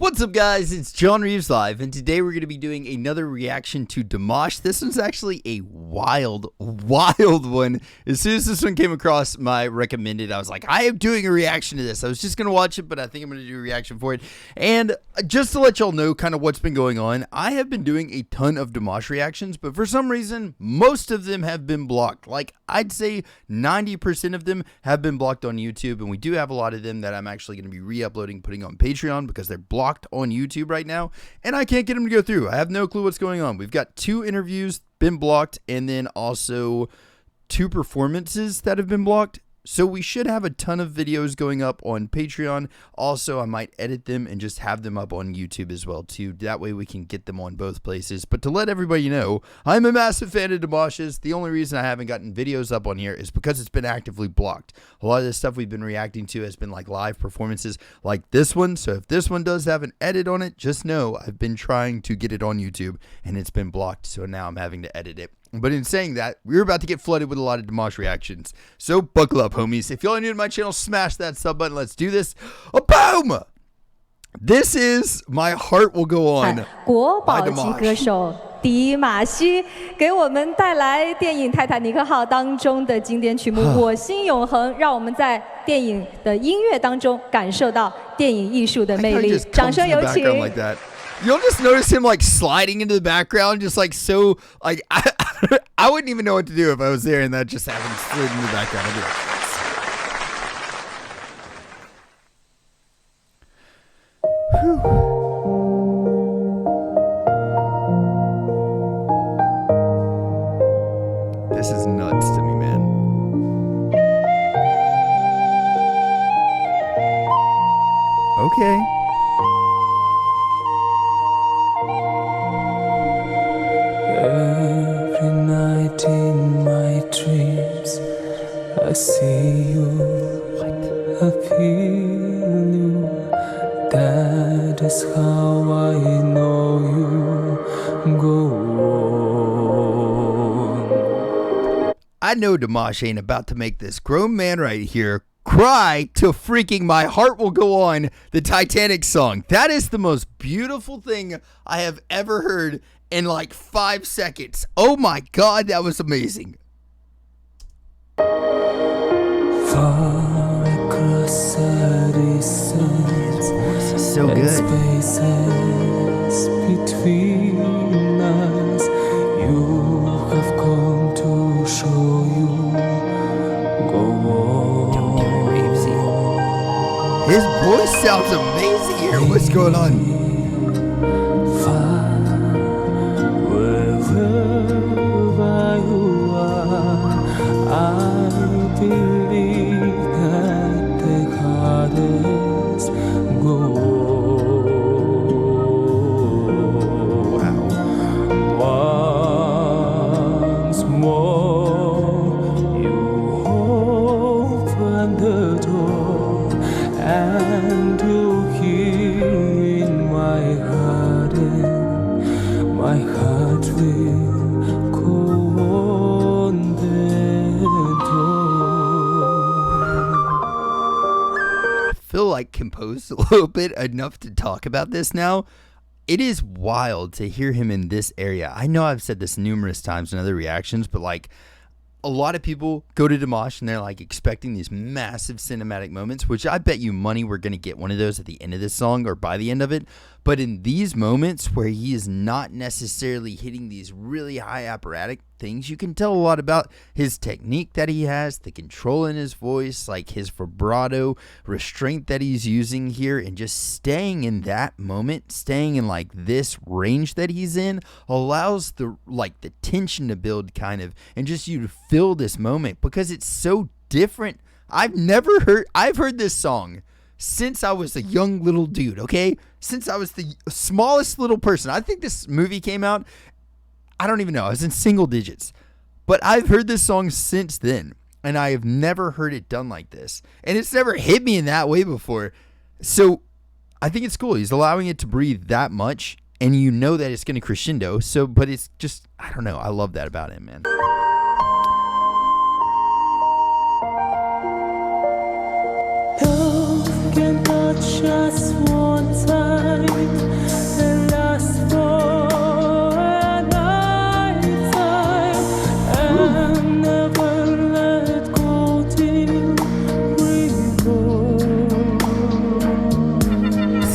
What's up, guys? It's John Reeves Live, and today we're going to be doing another reaction to Dimash. This one's actually a wild one. As soon as this one came across my recommended, I was like, I am doing a reaction to this. I was just going to watch it, but I think I'm going to do a reaction for it. And just to let y'all know kind of what's been going on, I have been doing a ton of Dimash reactions, but for some reason, most of them have been blocked. Like, I'd say 90% of them have been blocked on YouTube, and we do have a lot of them that I'm actually going to be re-uploading, putting on Patreon because they're blocked on YouTube right now, and I can't get them to go through. I have no clue what's going on. We've got 2 interviews been blocked, and then also 2 performances that have been blocked. So we should have a ton of videos going up on Patreon. Also, I might edit them and just have them up on YouTube as well too. That way we can get them on both places. But to let everybody know, I'm a massive fan of Dimash's. The only reason I haven't gotten videos up on here is because it's been actively blocked. A lot of the stuff we've been reacting to has been like live performances like this one. So if this one does have an edit on it, just know I've been trying to get it on YouTube and it's been blocked. So now I'm having to edit it. But in saying that, we're about to get flooded with a lot of Dimash reactions. So buckle up, homies. If y'all are new to my channel, smash that sub button. Let's do this. Boom! This is My Heart Will Go On. 国宝级歌手迪玛希给我们带来电影《泰坦尼克号》当中的经典曲目《我心永恒》，让我们在电影的音乐当中感受到电影艺术的魅力。掌声有请。 You'll just notice him like sliding into the background, just like so, like I wouldn't even know what to do if I was there and that just happened to slid in the background. I'd be like, whew. This is nuts to me, man. Okay. Every night in my dreams, I see you, I feel you. That is how I know you go on. I know Dimash ain't about to make this grown man right here cry to freaking My Heart Will Go On, the Titanic song. That is the most beautiful thing I have ever heard in like 5 seconds. Oh my God, that was amazing. Far across the distance, This is so good. Spaces between us, you have come to show you go on. Don't do it, Ravesy. His voice sounds amazing here. What's going on? Feel like composed a little bit enough to talk about this now. It is wild to hear him in this area. I know I've said this numerous times in other reactions, but like a lot of people go to Dimash and they're like expecting these massive cinematic moments, which I bet you money we're going to get one of those at the end of this song or by the end of it. But in these moments where he is not necessarily hitting these really high operatic things, you can tell a lot about his technique that he has, the control in his voice, like his vibrato, restraint that he's using here, and just staying in that moment, staying in like this range that he's in, allows the tension to build kind of, and just you to feel this moment because it's so different. I've heard this song since I was a young little dude, okay? Since I was the smallest little person. I think this movie came out, I don't even know, I was in single digits. But I've heard this song since then, and I have never heard it done like this. And it's never hit me in that way before. So I think it's cool. He's allowing it to breathe that much, and you know that it's going to crescendo. So, but it's just, I don't know. I love that about him, man. Love can touch us one time.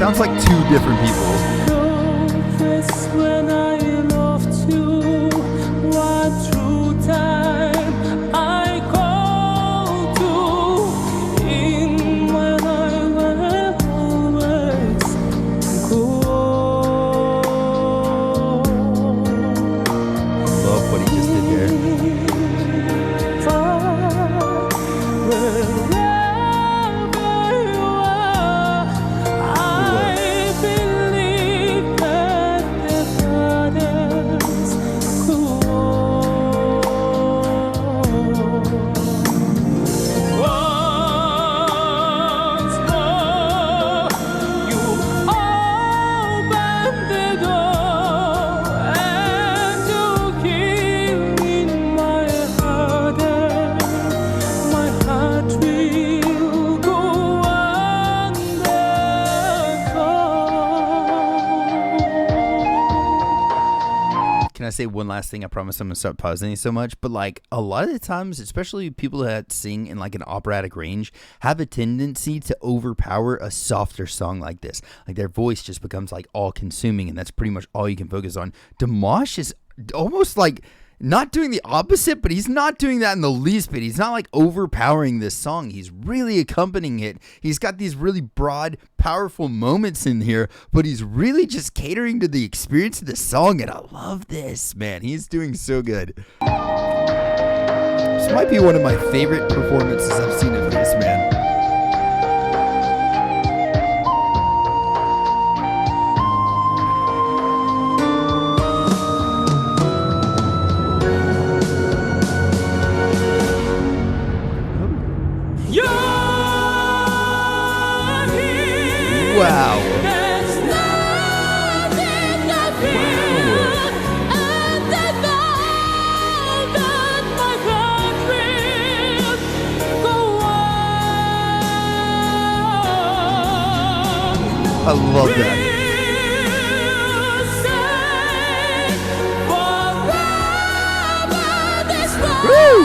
sounds like two different people. Confess when I loved you, what true time I called to, in when I will always go. Love what he just did there. Can I say one last thing? I promise I'm gonna stop pausing these so much, but like a lot of the times, especially people that sing in like an operatic range, have a tendency to overpower a softer song like this. Like their voice just becomes like all consuming, and that's pretty much all you can focus on. Dimash is almost like not doing the opposite, but he's not doing that in the least bit. He's not like overpowering this song. He's really accompanying it. He's got these really broad, powerful moments in here, but he's really just catering to the experience of the song. And I love this, man. He's doing so good. This might be one of my favorite performances I've seen of this, man. Wow. There's nothing I feel, and I know that my heart will go on. I love that. We'll say forever this way. Woo!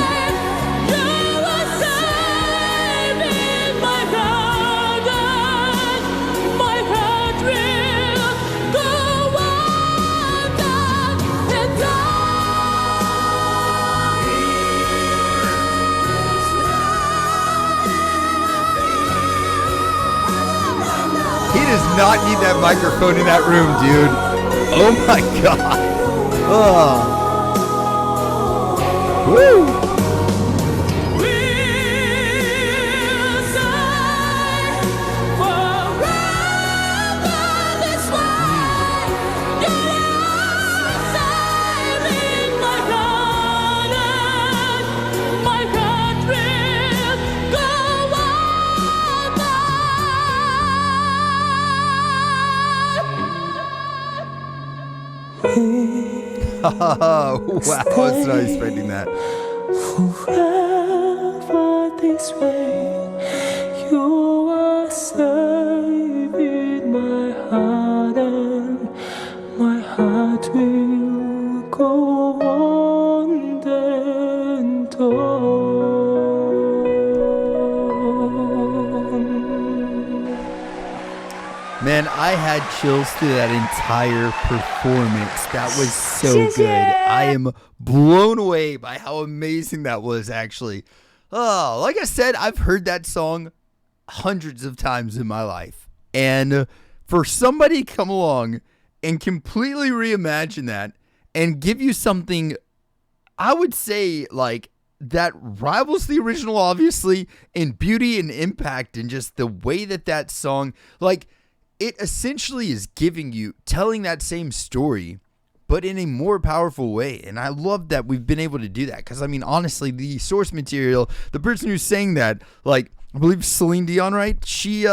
You are safe in my garden. My heart will go on and He does not need that microphone in that room, dude. Oh my god. Oh. Woo. we'll say forever this way. You are safe in my garden. My heart will go on. Wow, I was not expecting that. Forever this way, you are safe in my heart, and my heart will go on and on. Man, I had chills through that entire performance. That was so good. I am blown away by how amazing that was, actually. Oh, like I said, I've heard that song hundreds of times in my life. And for somebody to come along and completely reimagine that and give you something, I would say, like, that rivals the original, obviously, in beauty and impact, and just the way that that song, like, it essentially is telling that same story, but in a more powerful way. And I love that we've been able to do that. Because, I mean, honestly, the source material, the person who's saying that, like, I believe Celine Dion, right? She's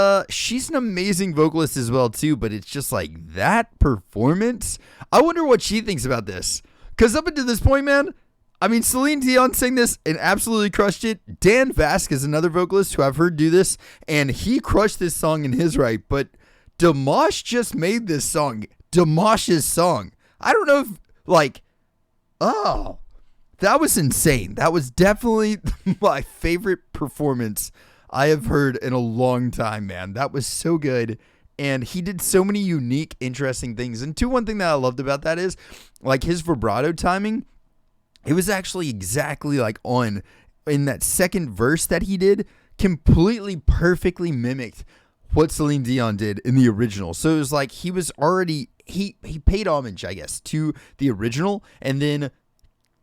an amazing vocalist as well, too. But it's just like that performance. I wonder what she thinks about this. Because up until this point, man, I mean, Celine Dion sang this and absolutely crushed it. Dan Vasquez, another vocalist who I've heard do this, and he crushed this song in his right. But Dimash just made this song Dimash's song. I don't know if, like, oh, that was insane. That was definitely my favorite performance I have heard in a long time, man. That was so good. And he did so many unique, interesting things. And one thing that I loved about that is like his vibrato timing. It was actually exactly like on in that second verse that he did, completely perfectly mimicked what Celine Dion did in the original. So it was like he was already, he paid homage, I guess, to the original and then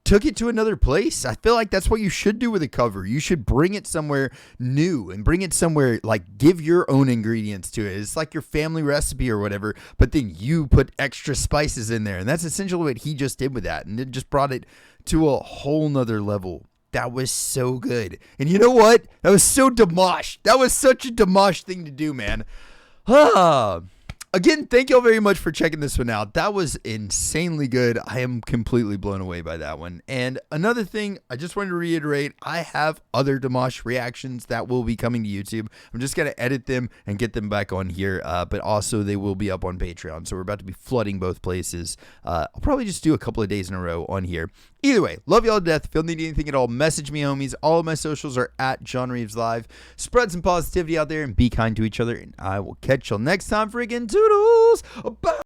took it to another place. I feel like that's what you should do with a cover. You should bring it somewhere new and bring it somewhere, like give your own ingredients to it. It's like your family recipe or whatever, but then you put extra spices in there. And that's essentially what he just did with that. And it just brought it to a whole nother level. That was so good. And you know what? That was so Dimash. That was such a Dimash thing to do, man. Again, thank y'all very much for checking this one out. That was insanely good. I am completely blown away by that one. And another thing, I just wanted to reiterate, I have other Dimash reactions that will be coming to YouTube. I'm just going to edit them and get them back on here. But also they will be up on Patreon. So we're about to be flooding both places. I'll probably just do a couple of days in a row on here. Either way, love y'all to death. If y'all need anything at all, message me, homies. All of my socials are at John Reeves Live. Spread some positivity out there and be kind to each other. And I will catch y'all next time. Friggin' toodles. Bye.